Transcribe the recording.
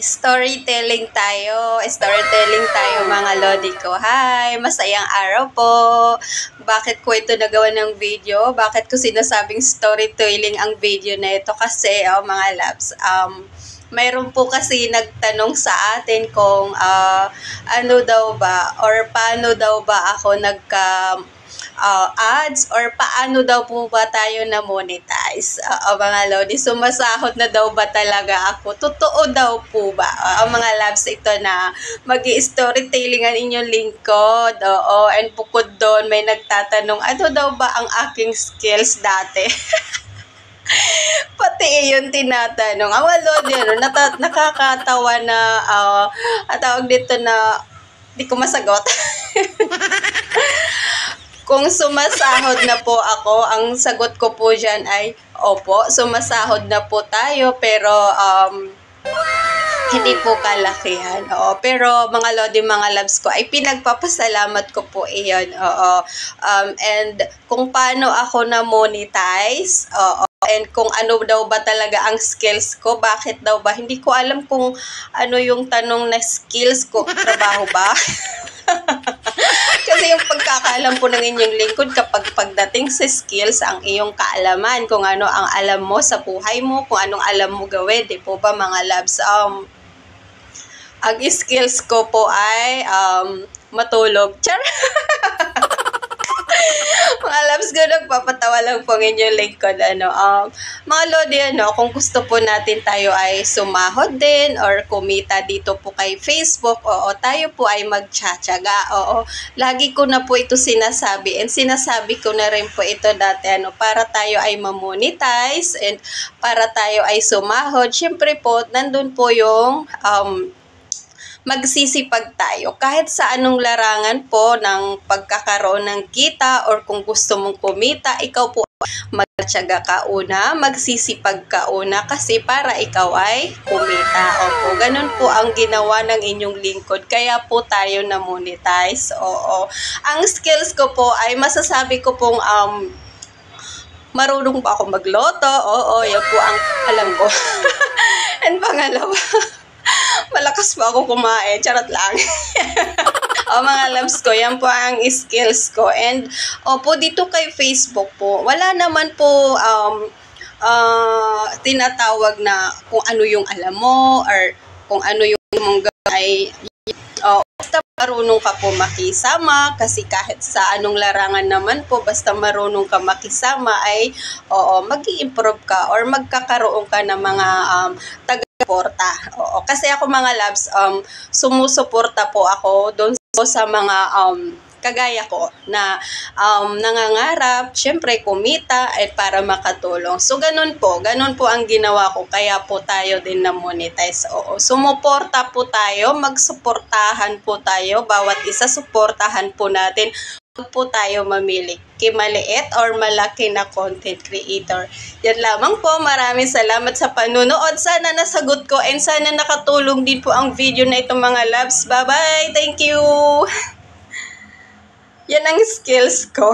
Storytelling tayo mga lodi ko. Hi, masayang araw po. Bakit ko ito nagawa ng video? Bakit ko sinasabing storytelling ang video na ito? Kasi mga loves, mayroon po kasi nagtanong sa atin kung ano daw ba or paano daw ba ako ads or paano daw po ba tayo na monetize. Mga lodi, sumasahod na daw ba talaga ako? Totoo daw po ba? Mga loves, ito na mag-i-storytelling ang inyong lingkod. And bukod doon, may nagtatanong, ano daw ba ang aking skills dati? Pati yung tinatanong. Ang lodi, nakakatawa na tawag dito na di ko masagot. Kung sumasahod na po ako, ang sagot ko po dyan ay, opo, sumasahod na po tayo, pero hindi po kalakihan. Pero mga lodi, mga loves ko, ay pinagpapasalamat ko po iyon. And kung paano ako na-monetize, and kung ano daw ba talaga ang skills ko, bakit daw ba? Hindi ko alam kung ano yung tanong na skills ko, trabaho ba? Kasi yung pagkakaalam po ng inyong lingkod kapag pagdating sa skills, ang iyong kaalaman, kung ano ang alam mo sa buhay mo, kung anong alam mo gawin, di po ba mga loves? Ang skills ko po ay matulog. Char! Mga loves ko, nagpapatawa lang po ang inyong lingkod. Mga lodi, kung gusto po natin tayo ay sumahod din or kumita dito po kay Facebook, tayo po ay magtsatsaga. Lagi ko na po ito sinasabi and sinasabi ko na rin po ito dati, para tayo ay mamonetize and para tayo ay sumahod. Siyempre po, nandun po yung magsisipag tayo kahit sa anong larangan po ng pagkakaroon ng kita or kung gusto mong kumita, ikaw po magtyaga ka una, magsisipag ka una kasi para ikaw ay kumita. Ganun po ang ginawa ng inyong lingkod, kaya po tayo na monetize. Ang skills ko po ay masasabi ko pong marunong pa ako magloto. Yan po ang alam ko. And pangalawa, malakas pa ako kumain. Charot lang. Mga loves ko, yan po ang skills ko. And po dito kay Facebook po, wala naman po tinatawag na kung ano yung alam mo or kung ano yung mong ay basta marunong ka po makisama, kasi kahit sa anong larangan naman po, basta marunong ka makisama ay mag-i-improve ka or magkakaroon ka ng mga taga-suporta. Kasi ako mga loves, sumusuporta po ako doon sa mga kagaya ko na nangangarap, syempre kumita at para makatulong. So ganun po ang ginawa ko, kaya po tayo din na monetize. Sumuporta po tayo, magsuportahan po tayo, bawat isa suportahan po natin. Huwag po tayo mamili maliit or malaki na content creator. Yan lamang po. Maraming salamat sa panunood. Sana nasagot ko and sana nakatulong din po ang video na ito mga loves. Bye-bye! Thank you! Yan ang skills ko.